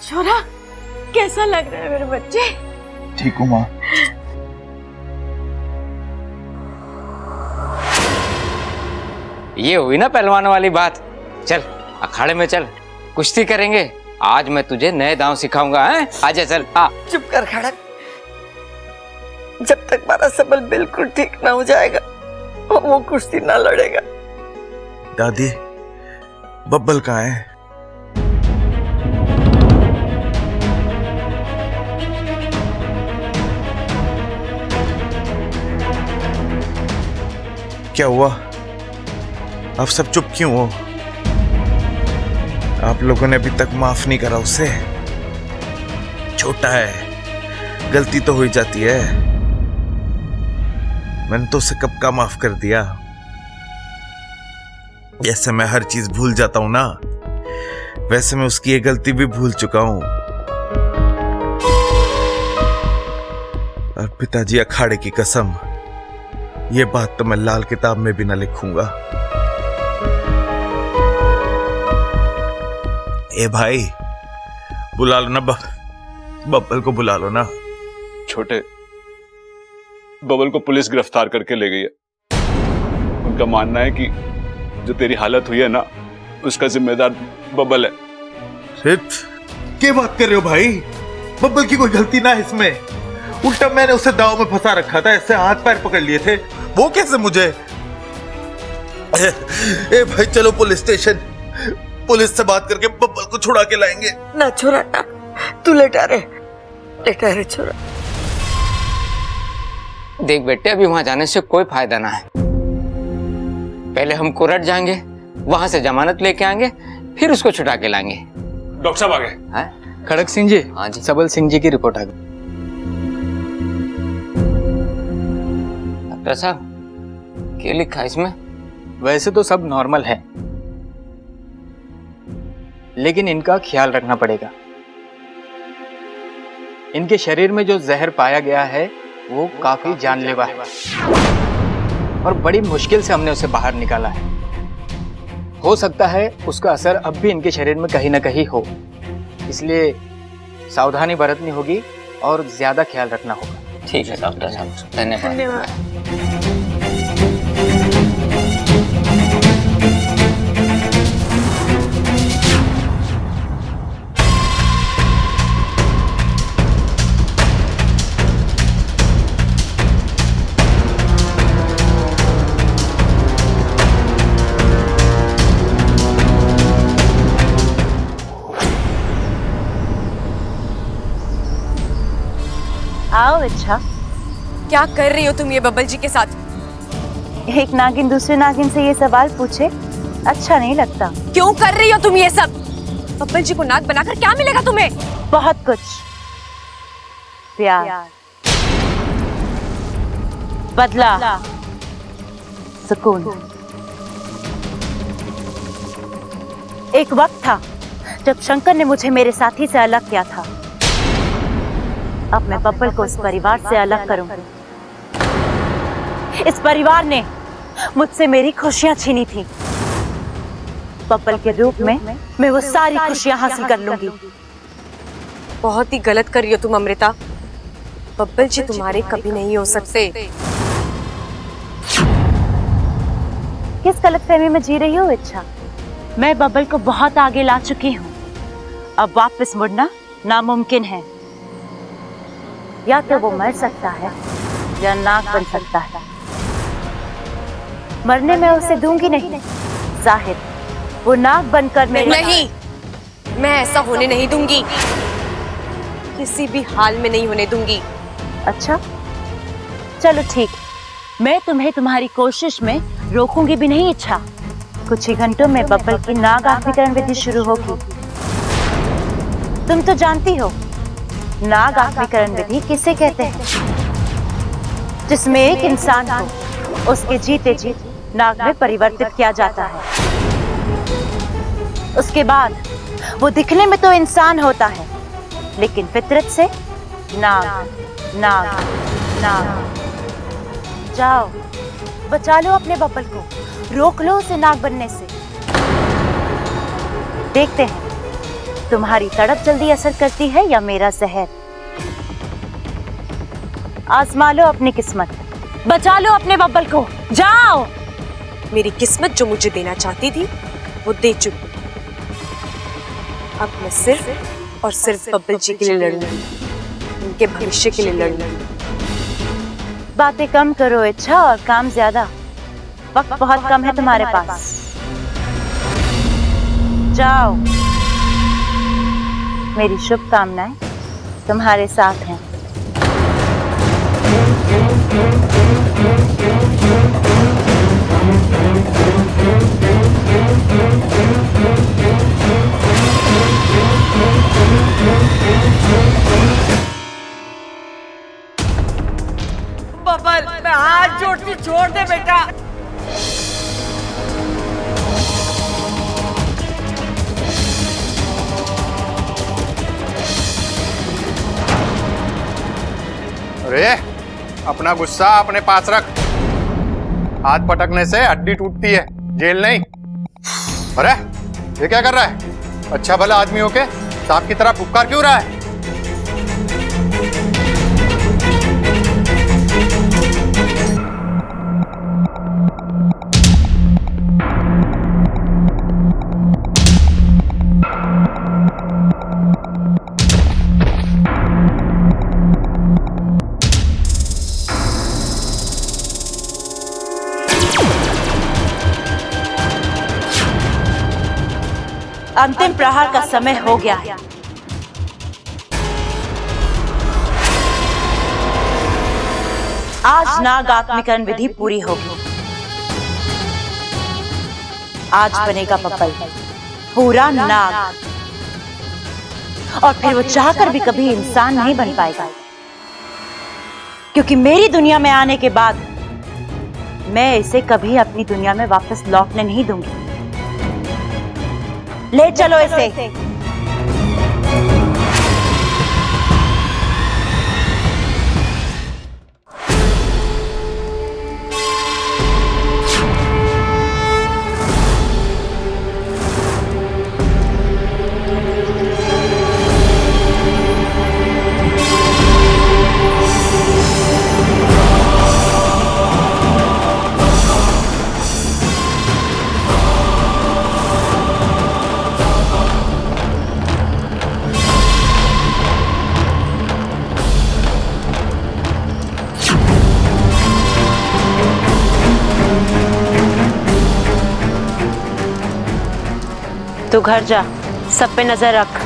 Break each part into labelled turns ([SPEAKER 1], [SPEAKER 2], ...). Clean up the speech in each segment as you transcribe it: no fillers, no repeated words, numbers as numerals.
[SPEAKER 1] छोरा, कैसा लग रहा है मेरे बच्चे?
[SPEAKER 2] ठीक हूँ माँ।
[SPEAKER 3] ये हुई ना पहलवान वाली बात। चल अखाड़े में चल, कुश्ती करेंगे। आज मैं तुझे नए दांव सिखाऊंगा। हैं? आजा चल। आ
[SPEAKER 1] चुप कर खड़क। जब तक हमारा सबल बिल्कुल ठीक ना हो जाएगा वो कुश्ती ना लड़ेगा।
[SPEAKER 2] दादी, बब्बल कहाँ है? क्या हुआ? आप सब चुप क्यों हो? आप लोगों ने अभी तक माफ नहीं करा उसे। छोटा है, गलती तो हो ही जाती है। मैंने तो उसे कब का माफ कर दिया। जैसे मैं हर चीज भूल जाता हूं ना, वैसे मैं उसकी ये गलती भी भूल चुका हूं। और पिताजी, अखाड़े की कसम, ये बात तो मैं लाल किताब में भी ना लिखूंगा। ए भाई, बुला लो ना बब्बल को बुला लो ना।
[SPEAKER 4] छोटे, बबल को पुलिस गिरफ्तार करके ले गई है। उनका मानना है कि जो तेरी हालत हुई है ना, उसका जिम्मेदार बबल है।
[SPEAKER 2] क्या बात कर रहे हो भाई? बब्बल की कोई गलती ना है इसमें। उल्टा मैंने उसे दाव में फंसा रखा था, ऐसे हाथ पैर पकड़ लिए थे। वो कैसे मुझे? ए भाई, चलो पुलिस स्टेशन, पुलिस से बात करके बब्बल को छुड़ा के लाएंगे।
[SPEAKER 1] ना छोरा ना, तू लेटा रे छोरा।
[SPEAKER 3] देख बेटे, अभी वहां जाने से कोई फायदा ना है। पहले हम कोर्ट जाएंगे, वहां से जमानत लेके आएंगे, फिर उसको छुड़ा के लाएंगे।
[SPEAKER 4] डॉक्टर साहब आ गए।
[SPEAKER 5] खड़क सिंह जी।
[SPEAKER 3] हाँ जी।
[SPEAKER 5] सबल सिंह जी की रिपोर्ट आ गई।
[SPEAKER 3] डॉक्टर साहब, क्या लिखा है इसमें?
[SPEAKER 5] वैसे तो सब नॉर्मल है, लेकिन इनका ख्याल रखना पड़ेगा। इनके शरीर में जो जहर पाया गया है वो काफी जानलेवा है और बड़ी मुश्किल से हमने उसे बाहर निकाला है। हो सकता है उसका असर अब भी इनके शरीर में कहीं ना कहीं हो, इसलिए सावधानी बरतनी होगी और ज्यादा ख्याल रखना होगा।
[SPEAKER 3] ठीक है डॉक्टर साहब, धन्यवाद।
[SPEAKER 6] आओ। अच्छा,
[SPEAKER 7] क्या कर रही हो तुम ये बब्बल जी के साथ?
[SPEAKER 6] एक नागिन दूसरे नागिन से ये सवाल पूछे, अच्छा नहीं लगता।
[SPEAKER 7] क्यों कर रही हो तुम ये सब? बब्बल जी को नाग बनाकर क्या मिलेगा तुम्हें?
[SPEAKER 6] बहुत कुछ। प्यार, बदला, सुकून। एक वक्त था जब शंकर ने मुझे मेरे साथी से अलग किया था। अब मैं बब्बल को इस परिवार से अलग करूंगी। इस परिवार ने मुझसे मेरी खुशियां छीनी थी। बब्बल के रूप में मैं वो सारी खुशियां हासिल कर लूंगी।
[SPEAKER 7] बहुत ही गलत कर रही हो तुम अमृता। बब्बल जी तुम्हारे कभी नहीं हो सकते।
[SPEAKER 6] किस गलतफहमी में जी रही हो इच्छा? मैं बब्बल को बहुत आगे ला चुकी हूँ। अब वापस मुड़ना नामुमकिन है। या तो वो मर सकता है या नाग बन सकता है। मरने में उसे दूंगी नहीं। जाहिर वो नाग बनकर मेरे
[SPEAKER 7] नहीं, मैं ऐसा होने नहीं दूंगी। किसी भी हाल में नहीं होने दूंगी।
[SPEAKER 6] अच्छा, चलो ठीक, मैं तुम्हें तुम्हारी कोशिश में रोकूंगी भी नहीं। इच्छा, कुछ ही घंटों में बब्बल की नाग आत्मीकरण विधि शुरू होगी। तुम तो जानती हो नाग आत्मीकरण विधि किसे कहते हैं? जिसमें एक इंसान को उसके जीते जी नाग में परिवर्तित किया जाता है। उसके बाद वो दिखने में तो इंसान होता है, लेकिन फितरत से नाग नाग नाग। जाओ, बचा लो अपने बब्बल को, रोक लो उसे नाग बनने से। देखते हैं तुम्हारी तड़प जल्दी असर करती है या मेरा जहर? आजमा लो अपनी किस्मत, बचा लो अपने बब्बल को, जाओ।
[SPEAKER 7] मेरी किस्मत जो मुझे देना चाहती थी वो दे चुकी। अब मैं सिर्फ और सिर्फ बब्बल जी के लिए लड़ूंगी, उनके भविष्य के लिए लड़ूंगी।
[SPEAKER 6] बातें कम करो इच्छा और काम ज्यादा। वक्त बहुत कम है तुम्हारे पास, जाओ। मेरी शुभकामनाएं तुम्हारे साथ हैं।
[SPEAKER 1] बबल, मैं हाथ जोड़ती, छोड़ दे बेटा।
[SPEAKER 8] अरे अपना गुस्सा अपने पास रख। हाथ पटकने से हड्डी टूटती है, जेल नहीं। अरे ये क्या कर रहा है? अच्छा भला आदमी होके सांप की तरह पुकार क्यों रहा है?
[SPEAKER 6] अंतिम प्रहार का समय हो गया है। आज नाग आत्मीकरण विधि पूरी होगी। आज बनेगा बब्बल पूरा नाग, और फिर वो चाहकर भी कभी इंसान नहीं बन पाएगा, क्योंकि मेरी दुनिया में आने के बाद मैं इसे कभी अपनी दुनिया में वापस लौटने नहीं दूंगी। ले चलो इसे। तू घर जा, सब पे नजर रख।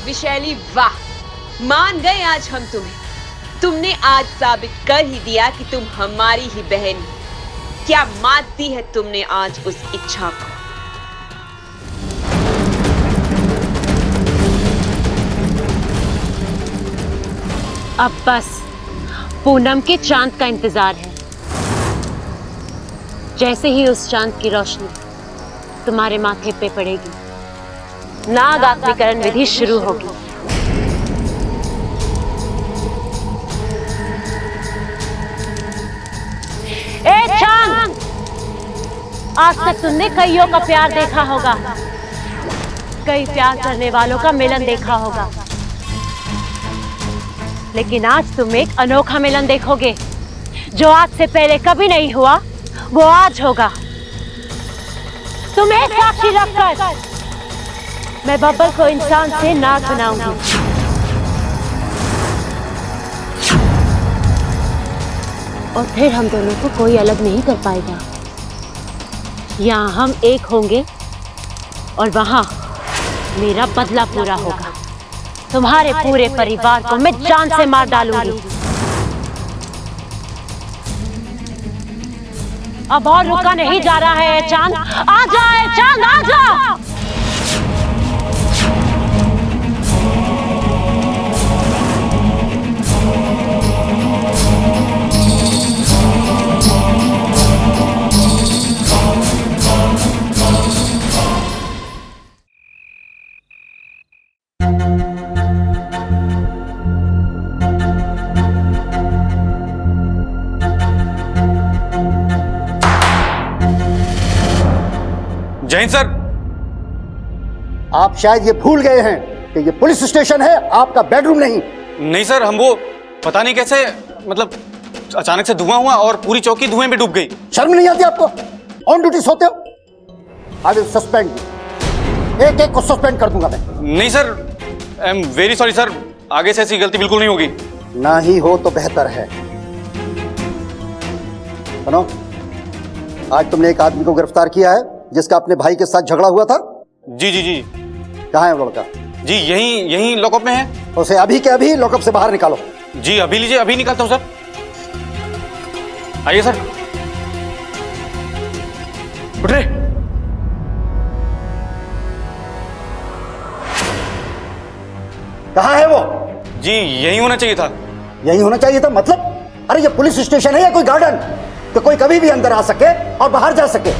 [SPEAKER 9] विशैली वाह, मान गए आज हम तुम्हें। तुमने आज साबित कर ही दिया कि तुम हमारी ही बहन हो। क्या मात दी है तुमने आज उस इच्छा को।
[SPEAKER 6] अब बस पूनम के चांद का इंतजार है। जैसे ही उस चांद की रोशनी तुम्हारे माथे पे पड़ेगी, नाग आत्मीकरण विधि शुरू होगी। ए चांद, आज तक तुमने कईयों का प्यार देखा होगा, कई प्यार करने वालों का मिलन देखा होगा, लेकिन आज तुम एक अनोखा मिलन देखोगे जो आज से पहले कभी नहीं हुआ, वो आज होगा। तुम्हें साक्षी रखकर मैं बब्बल को इंसान से नाग बनाऊंगी। और फिर हम दोनों को कोई अलग नहीं कर पाएगा। यहाँ हम एक होंगे और वहाँ मेरा बदला पूरा होगा। तुम्हारे पूरे परिवार को मैं जान से मार डालूंगी। अब और रुका नहीं जा रहा है चांद, आ जाए चांद, आ जा।
[SPEAKER 10] जैन सर,
[SPEAKER 11] आप शायद ये भूल गए हैं कि ये पुलिस स्टेशन है, आपका बेडरूम नहीं।
[SPEAKER 10] नहीं सर, हम वो पता नहीं कैसे, मतलब अचानक से धुआं हुआ और पूरी चौकी धुएं में डूब गई।
[SPEAKER 11] शर्म नहीं आती आपको? ऑन ड्यूटी सोते हो? आई विल सस्पेंड, एक एक को सस्पेंड कर दूंगा मैं।
[SPEAKER 10] नहीं sir, I am very sorry sir, आगे से ऐसी गलती बिल्कुल नहीं होगी।
[SPEAKER 11] ना ही हो तो बेहतर है। सुनो, आज तुमने एक आदमी को गिरफ्तार किया है जिसका अपने भाई के साथ झगड़ा हुआ था।
[SPEAKER 10] जी जी जी।
[SPEAKER 11] कहाँ है वो लड़का?
[SPEAKER 10] जी यहीं लॉकअप में है।
[SPEAKER 11] उसे अभी के अभी लॉकअप से बाहर निकालो।
[SPEAKER 10] जी अभी लीजिए, अभी निकालता हूँ सर। आइए सर। उठ रहे।
[SPEAKER 11] कहाँ है वो?
[SPEAKER 10] जी यहीं होना चाहिए था।
[SPEAKER 11] यहीं होना चाहिए था मतलब? अरे ये पुलिस स्टेशन है या कोई गार्डन कि कोई कभी भी अंदर आ सके और बाहर जा सके?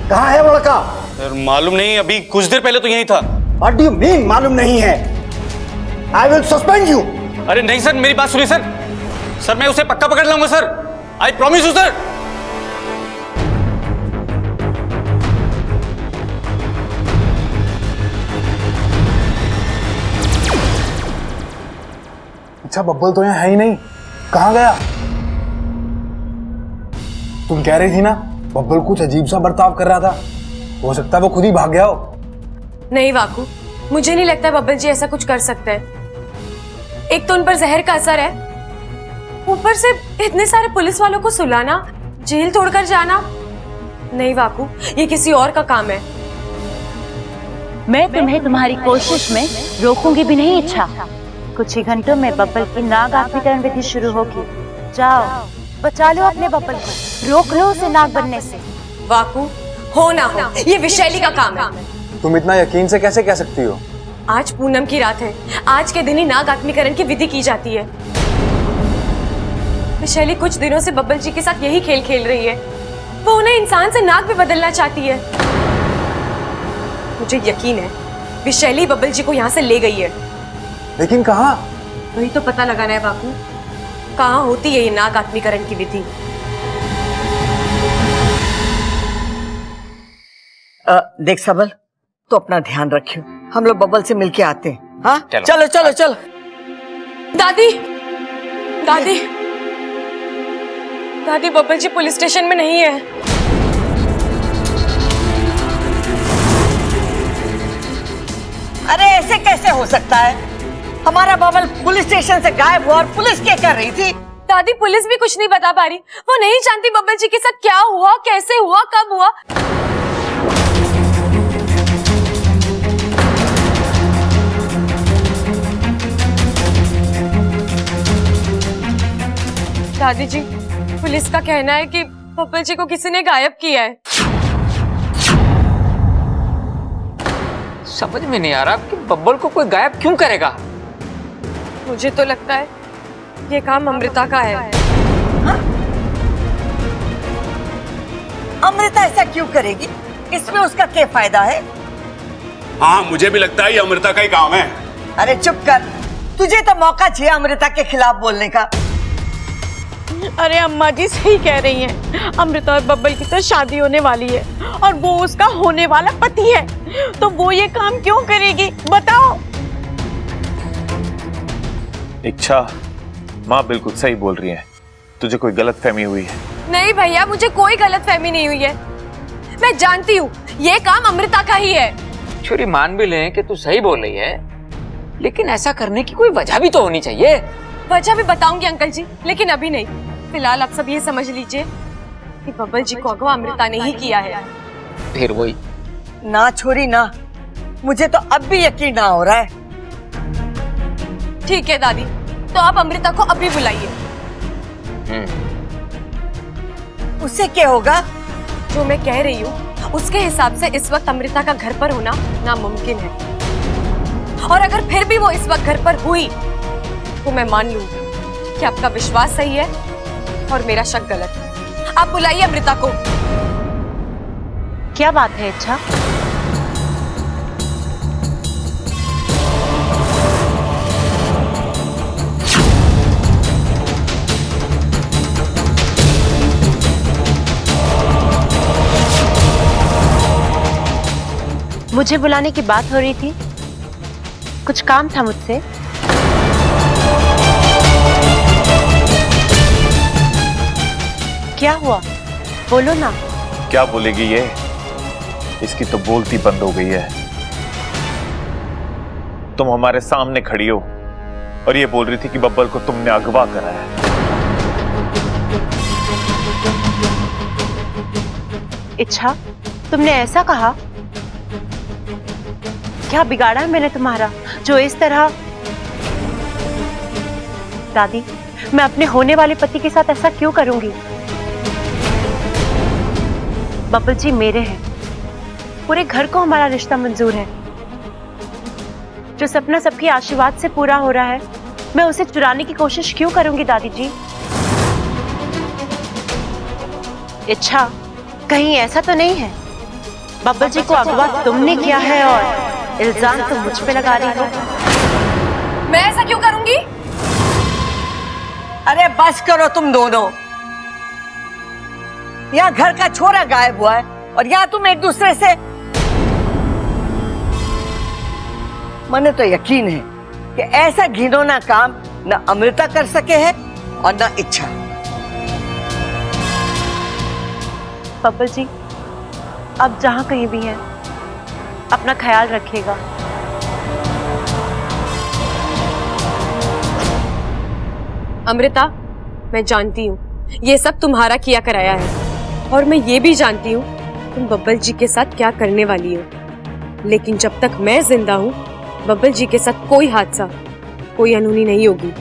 [SPEAKER 11] कहाँ है वो लड़का?
[SPEAKER 10] सर मालूम नहीं, अभी कुछ देर पहले तो यहीं था।
[SPEAKER 11] What do you mean मालूम नहीं है? I will suspend you.
[SPEAKER 10] अरे नहीं सर, मेरी बात सुनिए सर। सर मैं उसे पक्का पकड़ लाऊंगा sir, I promise you sir.
[SPEAKER 12] अच्छा बब्बल तो यहाँ है ही नहीं, कहाँ गया? तुम कह रही थी ना बब्बल कुछ अजीब सा बर्ताव कर रहा था, हो सकता है वो खुद ही भाग गया हो।
[SPEAKER 7] नहीं वाकू, मुझे नहीं लगता बब्बल जी ऐसा कुछ कर सकते हैं। एक तो उन पर जहर का असर है, ऊपर से इतने सारे पुलिस वालों को सुलाना, जेल तोड़कर जाना। नहीं वाकू, ये किसी और का काम है।
[SPEAKER 6] मैं तुम्हें तुम्हारी कोशिश में रोकूंगी भी नहीं इच्छा। कुछ ही घंटों में बब्बल की नाग आत्मीकरण विधि शुरू होगी। जाओ बचा लो अपने बब्बल को, रोक लो उसे नाग बनने से।
[SPEAKER 7] वाकू, हो ना हो, ये विशैली का काम है।
[SPEAKER 12] तुम इतना यकीन से कैसे कह सकती हो?
[SPEAKER 7] आज पूनम की रात है, आज के दिन ही नाग आत्मीकरण की विधि की जाती है। विशैली कुछ दिनों से बब्बल जी के साथ यही खेल खेल रही है। वो उन्हें इंसान से नाग में बदलना चाहती है। मुझे यकीन है विशैली बब्बल जी को यहाँ से ले गई है।
[SPEAKER 12] लेकिन कहाँ?
[SPEAKER 7] वही तो पता लगाना है बापू, कहाँ होती है ये नाग आत्मीकरण की विधि।
[SPEAKER 1] देख सबल, तो अपना ध्यान रखियो, हम लोग बब्बल से मिलके आते हैं। हाँ
[SPEAKER 3] चलो।
[SPEAKER 1] चलो चलो।
[SPEAKER 7] दादी, दादी, दादी, बब्बल जी पुलिस स्टेशन में नहीं है।
[SPEAKER 1] अरे ऐसे कैसे हो सकता है? हमारा बब्बल पुलिस स्टेशन से गायब हुआ और पुलिस क्या कर रही थी?
[SPEAKER 7] दादी पुलिस भी कुछ नहीं बता पा रही, वो नहीं जानती बब्बल जी के साथ क्या हुआ, कैसे हुआ, कब हुआ। दादी जी, पुलिस का कहना है कि बब्बल जी को किसी ने गायब किया है।
[SPEAKER 3] समझ में नहीं आ रहा कि बब्बल को कोई गायब क्यों करेगा।
[SPEAKER 7] मुझे तो लगता है ये काम अमृता का है।
[SPEAKER 1] हाँ? अमृता ऐसा क्यों करेगी? इसमें उसका क्या फायदा है?
[SPEAKER 4] हाँ मुझे भी लगता है ये अमृता का ही काम है।
[SPEAKER 1] अरे चुप कर, तुझे तो मौका चाहिए अमृता के खिलाफ बोलने का।
[SPEAKER 13] अरे अम्मा जी सही कह रही हैं, अमृता और बब्बल की तो शादी होने वाली है और वो उसका होने वाला पति है, तो वो ये काम क्यों करेगी बताओ?
[SPEAKER 2] इच्छा, माँ बिल्कुल सही बोल रही है, तुझे कोई गलत फहमी हुई है।
[SPEAKER 7] नहीं भैया, मुझे कोई गलत फहमी नहीं हुई है। मैं जानती हूँ ये काम अमृता का ही है।
[SPEAKER 3] छुरी मान भी लें कि तू सही बोल रही है, लेकिन ऐसा करने की कोई वजह भी तो होनी चाहिए।
[SPEAKER 7] वजह भी बताऊंगी अंकल जी, लेकिन अभी नहीं। फिलहाल आप सब ये समझ लीजिए कि बब्बल जी को अगवा अमृता ने ही किया है।
[SPEAKER 5] फिर वही
[SPEAKER 1] ना छोरी ना, मुझे तो अब भी यकीन ना हो रहा है।
[SPEAKER 7] ठीक है दादी, तो आप अमृता को अभी बुलाइए।
[SPEAKER 1] उससे क्या होगा?
[SPEAKER 7] जो मैं कह रही हूँ उसके हिसाब से इस वक्त अमृता का घर पर होना नामुमकिन है, और अगर फिर भी वो इस वक्त घर पर हुई तो मैं मान लूंगी कि आपका विश्वास सही है और मेरा शक गलत है। आप बुलाइए अमृता को।
[SPEAKER 6] क्या बात है इच्छा? मुझे बुलाने की बात हो रही थी, कुछ काम था मुझसे। क्या हुआ, बोलो ना।
[SPEAKER 2] क्या बोलेगी ये? इसकी तो बोलती बंद हो गई है। तुम हमारे सामने खड़ी हो और ये बोल रही थी कि बब्बल को तुमने अगवा करा है।
[SPEAKER 6] इच्छा, तुमने ऐसा कहा? क्या बिगाड़ा है मैंने तुम्हारा जो इस तरह? दादी, मैं अपने होने वाले पति के साथ ऐसा क्यों करूंगी? बब्बल जी मेरे हैं, पूरे घर को हमारा रिश्ता मंजूर है। जो सपना सबके आशीर्वाद से पूरा हो रहा है, मैं उसे चुराने की कोशिश क्यों करूंगी दादी जी? इच्छा, कहीं ऐसा तो नहीं है बब्बल जी को अगवा तुमने किया है और इल्जाम तुम मुझ पे लगा रही हो?
[SPEAKER 7] मैं ऐसा क्यों करूंगी?
[SPEAKER 1] अरे बस करो तुम दोनों। यहाँ घर का छोरा गायब हुआ है और यहाँ तुम एक दूसरे से। मने तो यकीन है कि ऐसा घिनौना काम न अमृता कर सके है और न इच्छा।
[SPEAKER 6] बब्बल जी, अब जहां कहीं भी हैं, अपना ख्याल रखिएगा।
[SPEAKER 7] अमृता, मैं जानती हूँ ये सब तुम्हारा किया कराया है, और मैं ये भी जानती हूँ तुम बब्बल जी के साथ क्या करने वाली हो। लेकिन जब तक मैं जिंदा हूँ, बब्बल जी के साथ कोई हादसा, कोई अनहोनी नहीं होगी।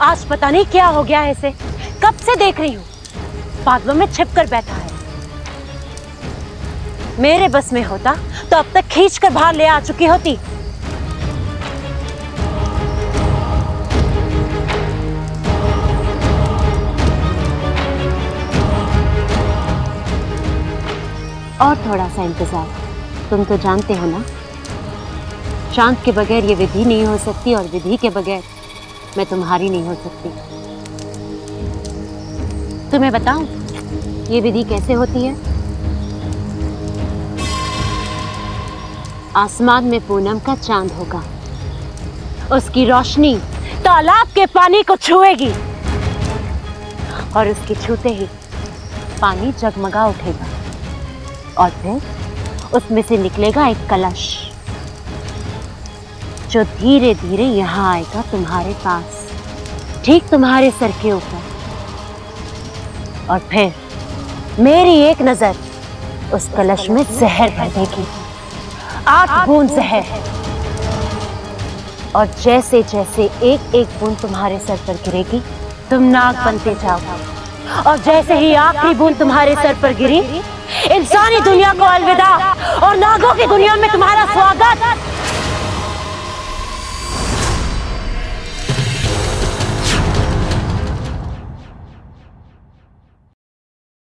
[SPEAKER 6] आज पता नहीं क्या हो गया है इसे, कब से देख रही हूँ बादलों में छिप कर बैठा है। मेरे बस में होता तो अब तक खींच कर बाहर ले आ चुकी होती। और थोड़ा सा इंतजार, तुम तो जानते हो ना, शांत के बगैर ये विधि नहीं हो सकती और विधि के बगैर मैं तुम्हारी नहीं हो सकती। तुम्हें बताऊं ये विधि कैसे होती है? आसमान में पूनम का चांद होगा, उसकी रोशनी तालाब के पानी को छुएगी और उसके छूते ही पानी जगमगा उठेगा और फिर उसमें से निकलेगा एक कलश जो धीरे धीरे यहाँ आएगा तुम्हारे पास, ठीक तुम्हारे सर के ऊपर। और फिर मेरी एक नजर उस कलश में जहर भर देगी, 8 बूंद जहर। और जैसे जैसे एक एक बूंद तुम्हारे सर पर गिरेगी, तुम नाग बनते जाओगे। और जैसे ही आखिरी बूंद तुम्हारे सर पर गिरी, इंसानी दुनिया को अलविदा और नागों की दुनिया में तुम्हारा स्वागत।